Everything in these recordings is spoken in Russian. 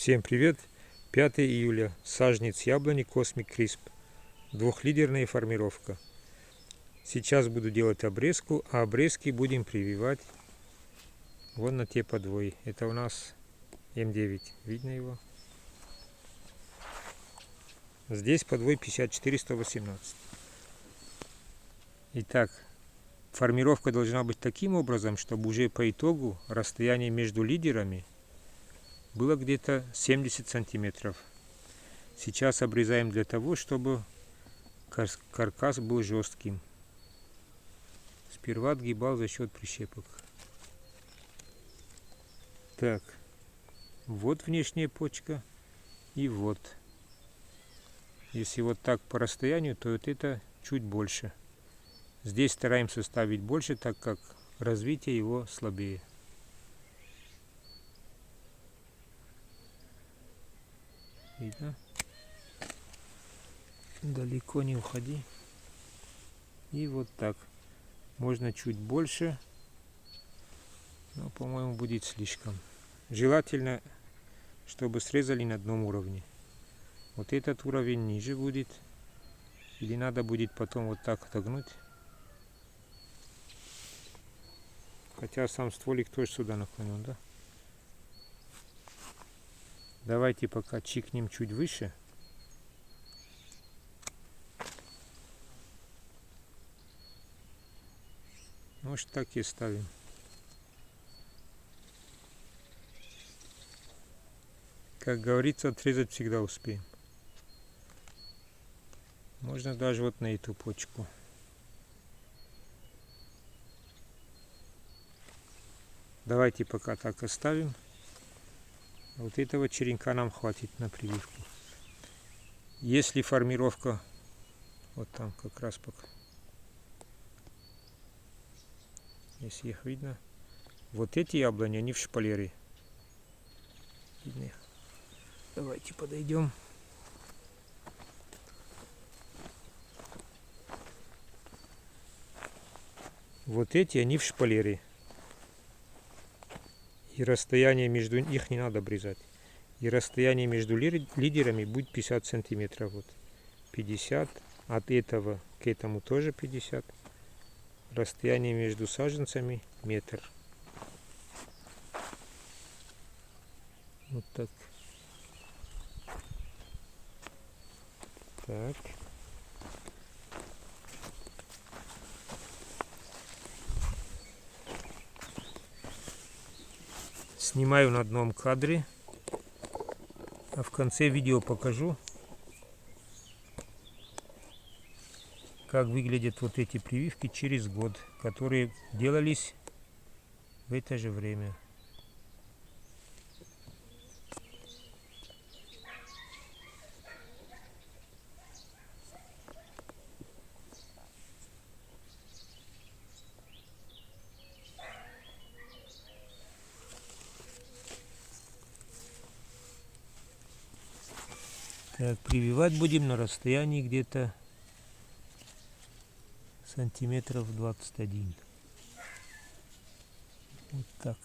Всем привет! 5 июля. Саженец яблони Cosmic Crisp. Двухлидерная формировка. Сейчас буду делать обрезку, а обрезки будем прививать вон на те подвои. Это у нас М9. Видно его? Здесь подвой 54-118. Итак, формировка должна быть таким образом, чтобы уже по итогу расстояние между лидерами было где-то 70 сантиметров. Сейчас обрезаем для того, чтобы каркас был жестким. Сперва отгибал за счет прищепок. Так, вот внешняя почка и вот. Если вот так по расстоянию, то вот это чуть больше. Здесь стараемся ставить больше, так как развитие его слабее. Видно? Далеко не уходи. И вот так. Можно чуть больше, но, по-моему, будет слишком. Желательно, чтобы срезали на одном уровне. Вот этот уровень ниже будет. Или надо будет потом вот так отогнуть. Хотя сам стволик тоже сюда наклонен, да? Давайте пока чикнем чуть выше. Может, так и ставим. Как говорится, отрезать всегда успеем. Можно даже вот на эту почку. Давайте пока так оставим. Вот этого черенка нам хватит на прививку. Если формировка вот там как раз пока, если их видно, вот эти яблони, они в шпалере. Видно их? Давайте подойдем. Вот эти, они в шпалере. И расстояние между их не надо обрезать. И расстояние между лидерами будет 50 сантиметров. Вот 50. От этого к этому тоже 50. Расстояние между саженцами метр. Вот так. Так. Снимаю на одном кадре, а в конце видео покажу, как выглядят вот эти прививки через год, которые делались в это же время. Так, прививать будем на расстоянии где-то сантиметров 21. Вот так.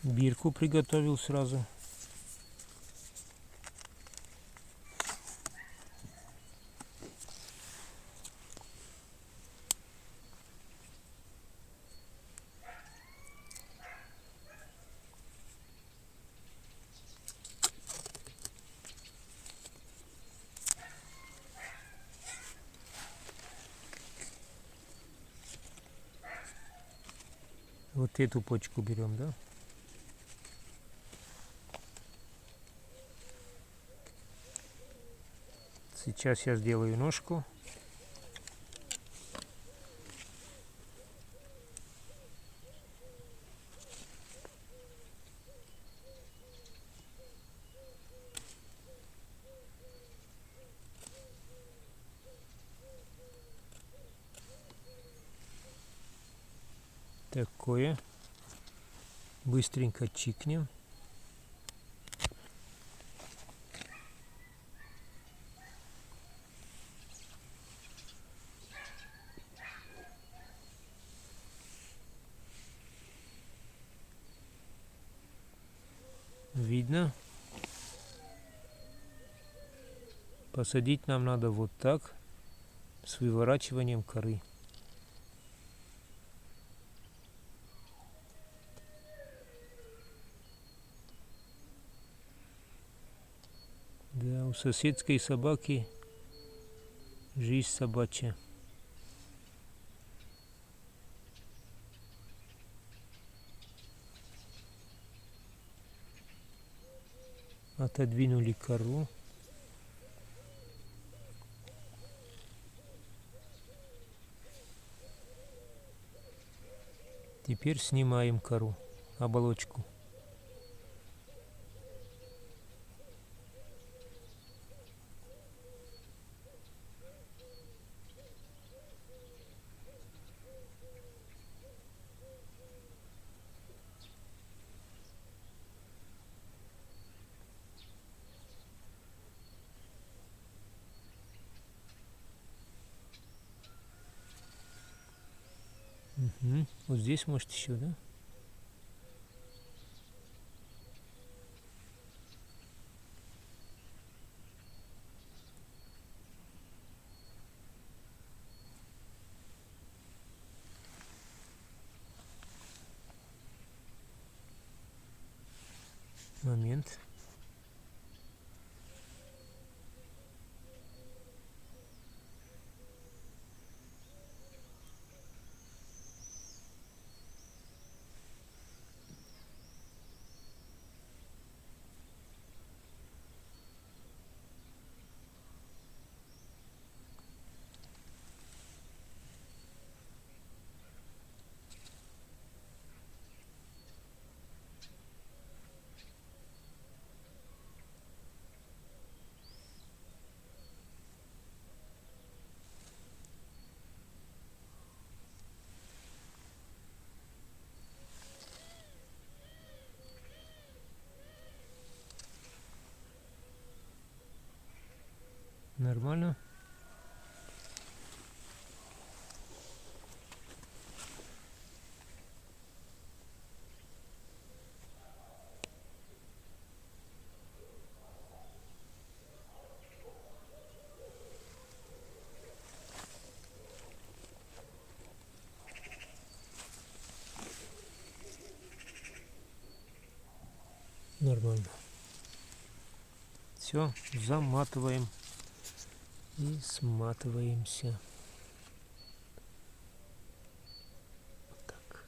Бирку приготовил сразу. Вот эту почку берем, да? Сейчас я сделаю ножку. такое. Быстренько чикнем. Видно? Посадить нам надо вот так, с выворачиванием коры. Да, у соседской собаки жизнь собачья. Отодвинули кору. Теперь снимаем кору, оболочку. Угу. Вот здесь может еще, да? Момент. Нормально. Нормально. Все, заматываем и сматываемся. Вот так.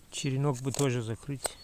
Черенок бы тоже закрыть.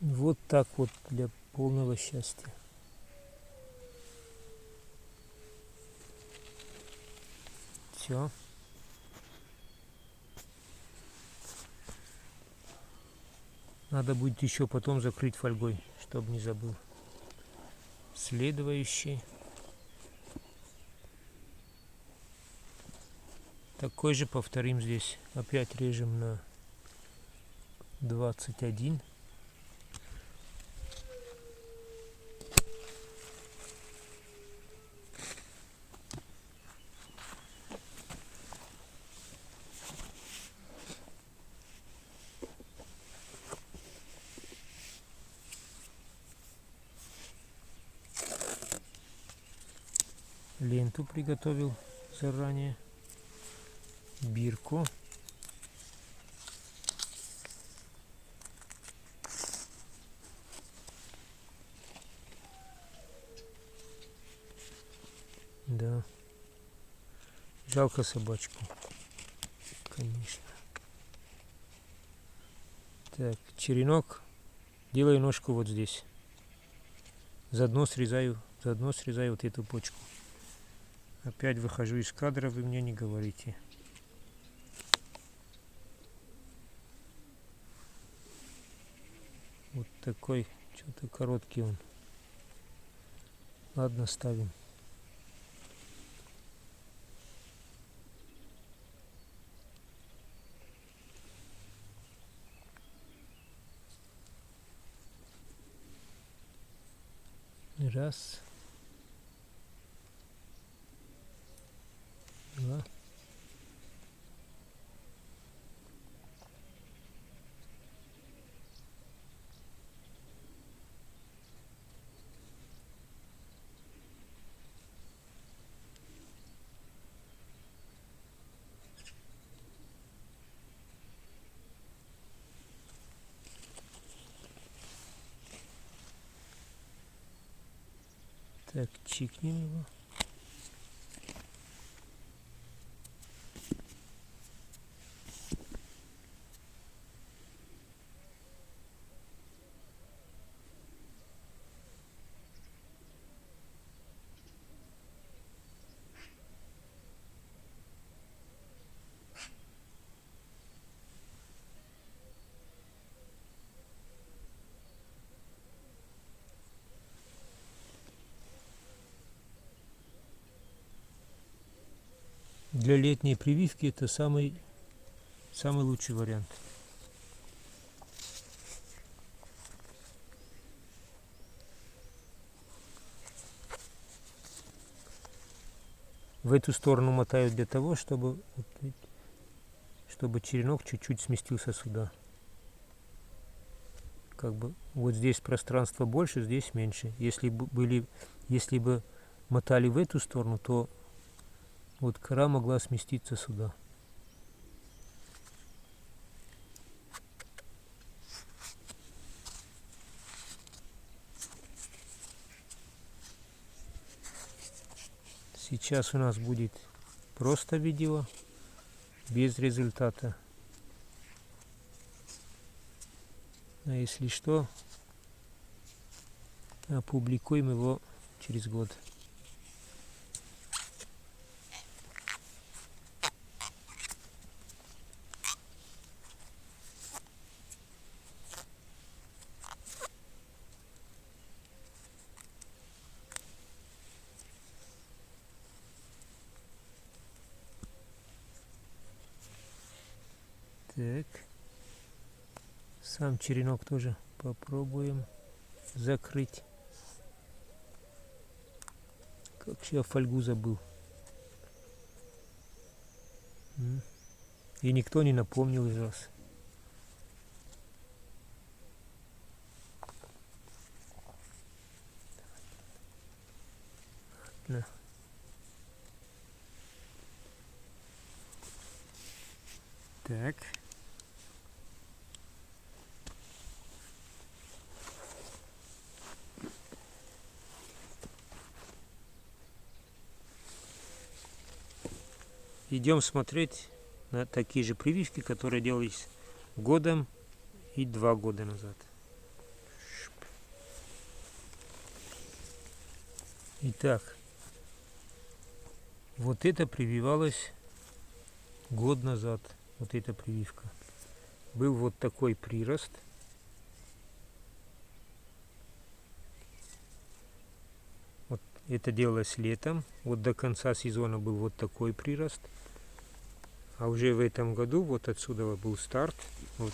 Вот так вот для полного счастья. Все. Надо будет еще потом закрыть фольгой, чтобы не забыл. Следующий. Такой же повторим здесь. Опять режем на 21. Ленту приготовил заранее. Бирку. Да. Жалко собачку. Конечно. Так, черенок. Делаю ножку вот здесь. Заодно срезаю вот эту почку. Опять выхожу из кадра, вы мне не говорите. Вот такой, что-то короткий он. Ладно, ставим. Раз. Два. Так, чикнем его. Для летней прививки это самый лучший вариант. В эту сторону мотаю для того, чтобы черенок чуть-чуть сместился сюда. Как бы вот здесь пространство больше, здесь меньше. Если бы мотали в эту сторону, то вот кора могла сместиться сюда. Сейчас у нас будет просто видео, без результата. А если что, опубликуем его через год. Так. Сам черенок тоже попробуем закрыть. Как же я фольгу забыл. И никто не напомнил из вас. Да. Так. Идем смотреть на такие же прививки, которые делались годом и 2 года назад. Итак, вот это прививалось год назад. Вот эта прививка. Был вот такой прирост. Это делалось летом. Вот до конца сезона был вот такой прирост. А уже в этом году вот отсюда был старт. Вот.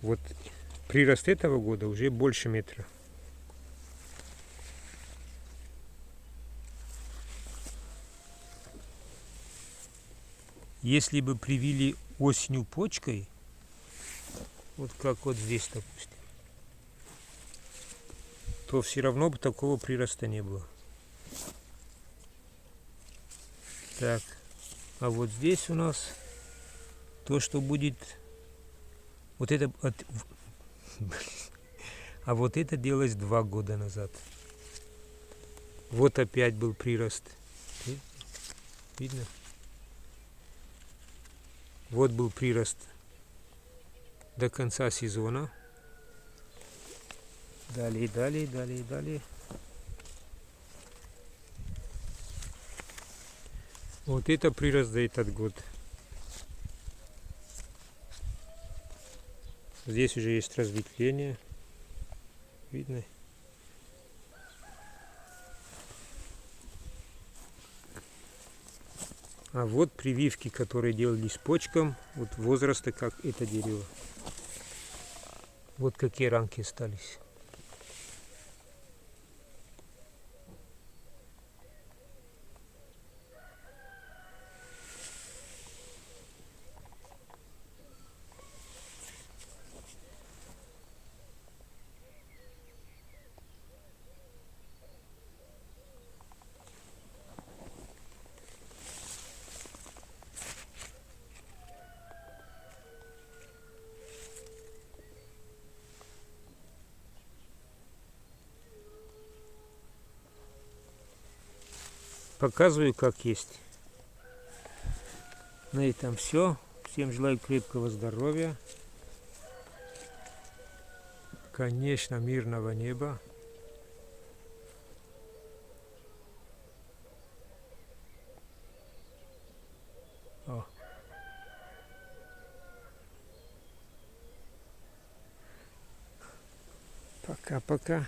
Вот прирост этого года уже больше метра. Если бы привили осенью почкой, вот как вот здесь, допустим, то все равно бы такого прироста не было. Так, а вот здесь у нас то, что будет, вот это, а вот это делалось 2 года назад. Вот опять был прирост. Видно? Вот был прирост до конца сезона. Далее. Вот это прирост за этот год. Здесь уже есть разветвление. Видно? А вот прививки, которые делались почкам, вот возраста, как это дерево. Вот какие ранки остались. Показываю, как есть. На этом все. Всем желаю крепкого здоровья. Конечно, мирного неба. Пока-пока.